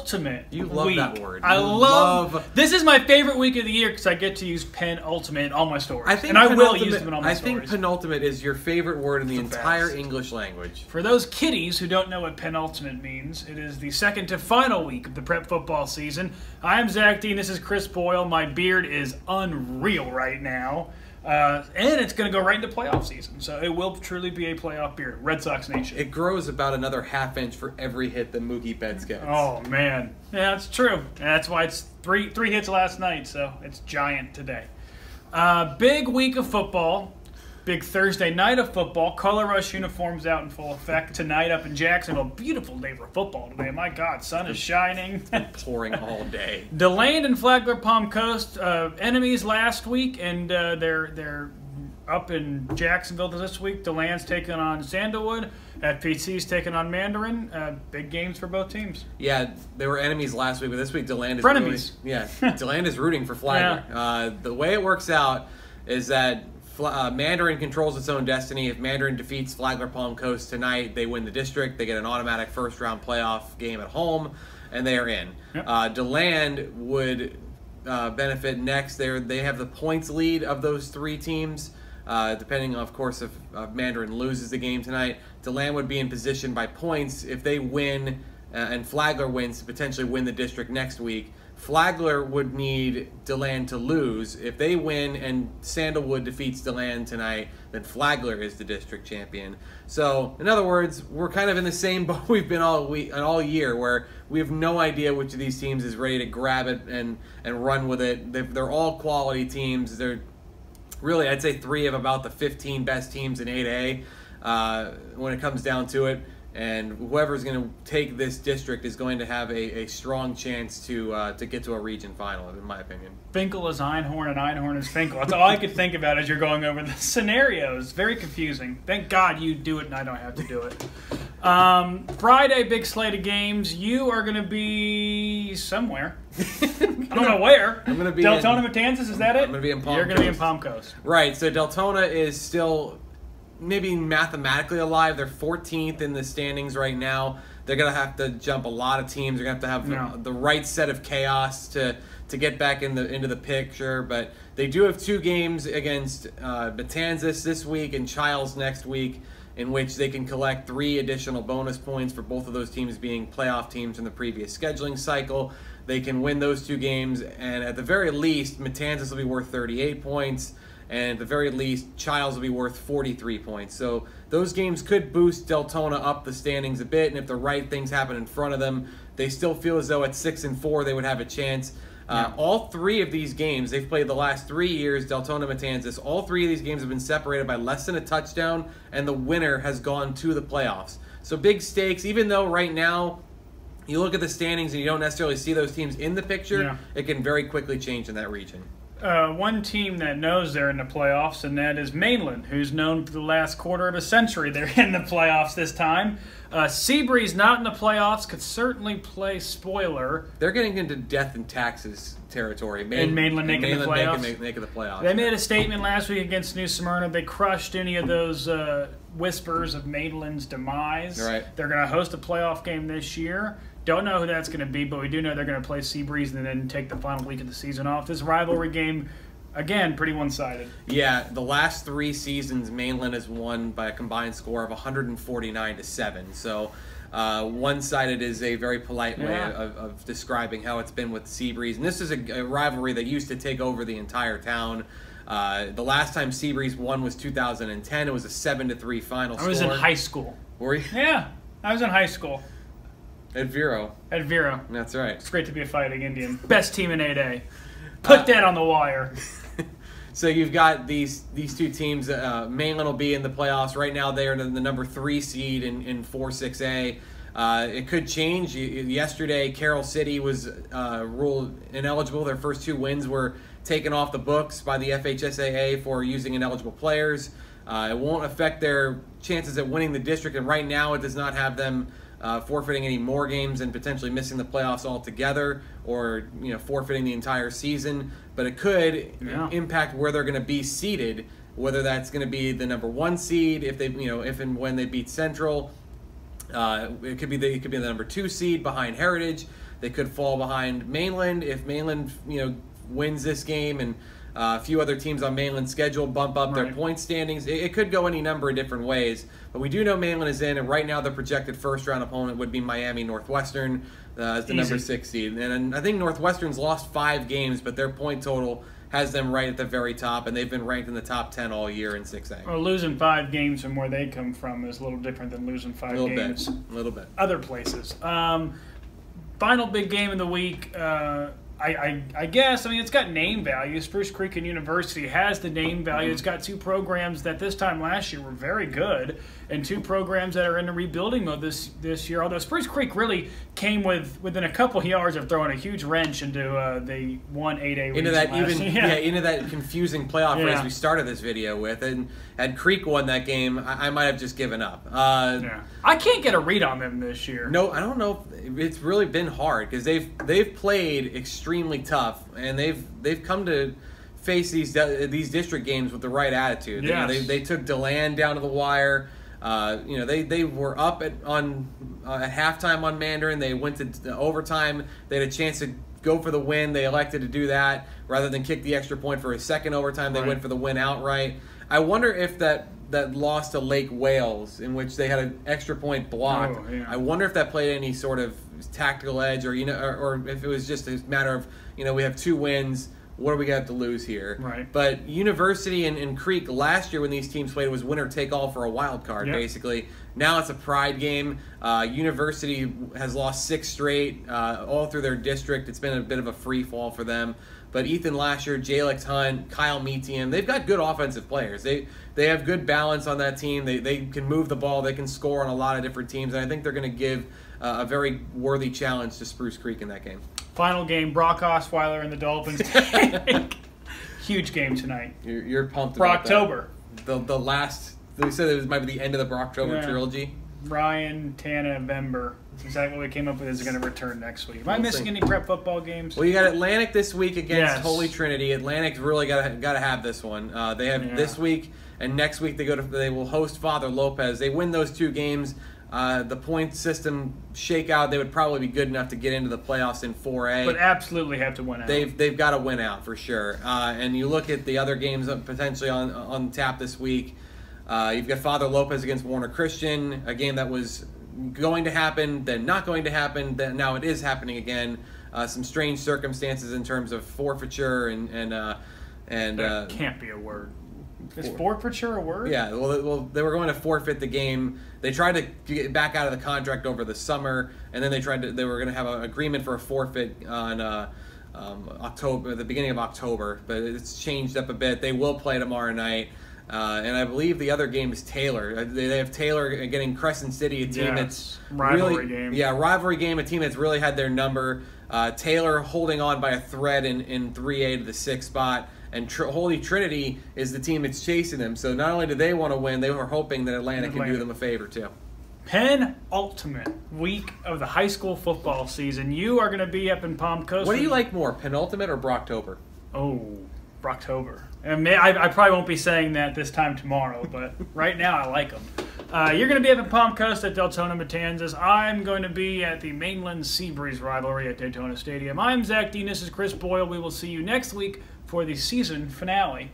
penultimate You love week. that word. I love. This is my favorite week of the year because I get to use penultimate in all my stories. And I will use them in all my stories. I think penultimate is your favorite word in the entire best. English language. For those kiddies who don't know what penultimate means, it is the second to final week of the prep football season. I'm Zach Dean. This is Chris Boyle. My beard is unreal right now. And it's going to go right into playoff season. So it will truly be a playoff beard. Red Sox Nation. It grows about another half-inch for every hit that Mookie Betts gets. Oh, man. Yeah, that's true. And that's why it's three hits last night, so it's giant today. Big week of football. Big Thursday night of football. Color Rush uniforms out in full effect tonight up in Jacksonville. Beautiful day for football today. My God, sun is shining. Pouring all day. DeLand and Flagler Palm Coast enemies last week, and they're up in Jacksonville this week. DeLand's taking on Sandalwood. FPC's taking on Mandarin. Big games for both teams. Yeah, they were enemies last week, but this week DeLand is frenemies. DeLand is rooting for Flagler. Yeah. The way it works out is that Mandarin controls its own destiny. If Mandarin defeats Flagler Palm Coast tonight, they win the district. They get an automatic first-round playoff game at home, and they are in. Yep. DeLand would benefit next. They have the points lead of those three teams. Depending, of course, if Mandarin loses the game tonight, DeLand would be in position by points. If they win and Flagler wins to potentially win the district next week, Flagler would need DeLand to lose. If they win and Sandalwood defeats DeLand tonight, then Flagler is the district champion. So, in other words, we're kind of in the same boat we've been all year, where we have no idea which of these teams is ready to grab it and run with it. They're all quality teams. They're really, I'd say 3 of about the 15 best teams in 8A when it comes down to it. And whoever's going to take this district is going to have a strong chance to get to a region final, in my opinion. Finkel is Einhorn, and Einhorn is Finkel. That's all I could think about as you're going over the scenarios. Very confusing. Thank God you do it and I don't have to do it. Friday, big slate of games. You are going to be somewhere. I don't know where. I'm going to be Daytona, Matanzas, is that it? I'm going to be in Palm Coast. You're going to be in Palm Coast. Right, so Daytona is still maybe mathematically alive. They're 14th in the standings right now. They're going to have to jump a lot of teams. They're going to have the right set of chaos to get back into the picture. But they do have 2 games against Matanzas this week and Childs next week, in which they can collect 3 additional bonus points for both of those teams being playoff teams from the previous scheduling cycle. They can win those 2 games, and at the very least, Matanzas will be worth 38 points. And at the very least, Childs will be worth 43 points. So those games could boost Daytona up the standings a bit, and if the right things happen in front of them, they still feel as though at 6-4 they would have a chance. All 3 of these games, they've played the last 3 years, Daytona, Matanzas, all 3 of these games have been separated by less than a touchdown, and the winner has gone to the playoffs. So big stakes, even though right now you look at the standings and you don't necessarily see those teams in the picture, it can very quickly change in that region. One team that knows they're in the playoffs, and that is Mainland, who's known for the last quarter of a century they're in the playoffs this time. Seabreeze not in the playoffs, could certainly play spoiler. They're getting into death and taxes territory. Mainland making the playoffs. Making the playoffs. They made a statement last week against New Smyrna. They crushed any of those whispers of Mainland's demise. Right. They're going to host a playoff game this year. Don't know who that's going to be, but we do know they're going to play Seabreeze and then take the final week of the season off. This rivalry game, again, pretty one-sided. Yeah, the last 3 seasons, Mainland has won by a combined score of 149-7. So one-sided is a very polite way of describing how it's been with Seabreeze. And this is a rivalry that used to take over the entire town. The last time Seabreeze won was 2010. It was a 7-3 final score. I was in high school. Were you? Yeah, I was in high school. At Vero. At Vero. That's right. It's great to be a Fighting Indian. Best team in 8A. Put that on the wire. So you've got these 2 teams. Mainland will be in the playoffs. Right now they are the number 3 seed in 4-6A. It could change. Yesterday, Carroll City was ruled ineligible. Their first 2 wins were taken off the books by the FHSAA for using ineligible players. It won't affect their chances at winning the district, and right now it does not have them forfeiting any more games and potentially missing the playoffs altogether, or forfeiting the entire season. But it could impact where they're going to be seated, whether that's going to be the number 1 seed if they if and when they beat Central. It could be the number 2 seed behind Heritage. They could fall behind Mainland if Mainland, wins this game, and a few other teams on Mainland's schedule bump up their point standings. It could go any number of different ways, but we do know Mainland is in, and right now the projected first-round opponent would be Miami Northwestern as the number 6 seed. And I think Northwestern's lost 5 games, but their point total has them right at the very top, and they've been ranked in the top 10 all year in 6A. Well, losing 5 games from where they come from is a little different than losing 5 games a little bit. Other places. Final big game of the week. I guess, it's got name value. Spruce Creek and University has the name value. It's got 2 programs that this time last year were very good, and 2 programs that are in a rebuilding mode this year. Although Spruce Creek really came within a couple yards of throwing a huge wrench into the 1-8A into that into that confusing playoff race we started this video with. And had Creek won that game, I might have just given up. I can't get a read on them this year. No, I don't know. It's really been hard because they've played extremely tough, and they've come to face these district games with the right attitude. Yes. They took DeLand down to the wire. They were up at halftime on Mandarin. They went to overtime. They had a chance to go for the win. They elected to do that rather than kick the extra point for a second overtime. They went for the win outright. I wonder if that loss to Lake Wales, in which they had an extra point blocked, I wonder if that played any sort of tactical edge, or or if it was just a matter of we have 2 wins. What are we going to have to lose here? Right. But University and Creek last year when these teams played was winner take all for a wild card, basically. Now it's a pride game. University has lost 6 straight all through their district. It's been a bit of a free fall for them. But Ethan Lasher, Jalix Hunt, Kyle Metian, they've got good offensive players. They have good balance on that team. They can move the ball. They can score on a lot of different teams. And I think they're going to give a very worthy challenge to Spruce Creek in that game. Final game, Brock Osweiler and the Dolphins. Huge game tonight. You're pumped about Brocktober. that. The last, they said it might be the end of the Brocktober trilogy. Ryan, Tana, Bember. That's exactly what we came up with is going to return next week. Am I missing any prep football games? Well, you got Atlantic this week against Holy Trinity. Atlantic's really got to have this one. They have this week, and next week they will host Father Lopez. They win those 2 games. The point system shakeout, they would probably be good enough to get into the playoffs in 4A. But absolutely have to win out. They've got to win out for sure. And you look at the other games potentially on tap this week. You've got Father Lopez against Warner Christian, a game that was going to happen, then not going to happen, then now it is happening again. Some strange circumstances in terms of forfeiture and that can't be a word. Is forfeiture a word? Yeah, well, they were going to forfeit the game. They tried to get back out of the contract over the summer, and then they were going to have an agreement for a forfeit on October, the beginning of October, but it's changed up a bit. They will play tomorrow night. And I believe the other game is Taylor. They have Taylor getting Crescent City, a team that's rivalry game. Yeah, rivalry game, a team that's really had their number. Taylor holding on by a thread in 3A to the 6th spot. And Holy Trinity is the team that's chasing them. So not only do they want to win, they were hoping that Atlanta can do them a favor too. Penultimate week of the high school football season. You are going to be up in Palm Coast. What do you like more, penultimate or Brocktober? Oh, Brocktober. And I probably won't be saying that this time tomorrow, but right now I like them. You're going to be up in Palm Coast at Daytona Matanzas. I'm going to be at the Mainland Seabreeze rivalry at Daytona Stadium. I'm Zach Dean. This is Chris Boyle. We will see you next week for the season finale.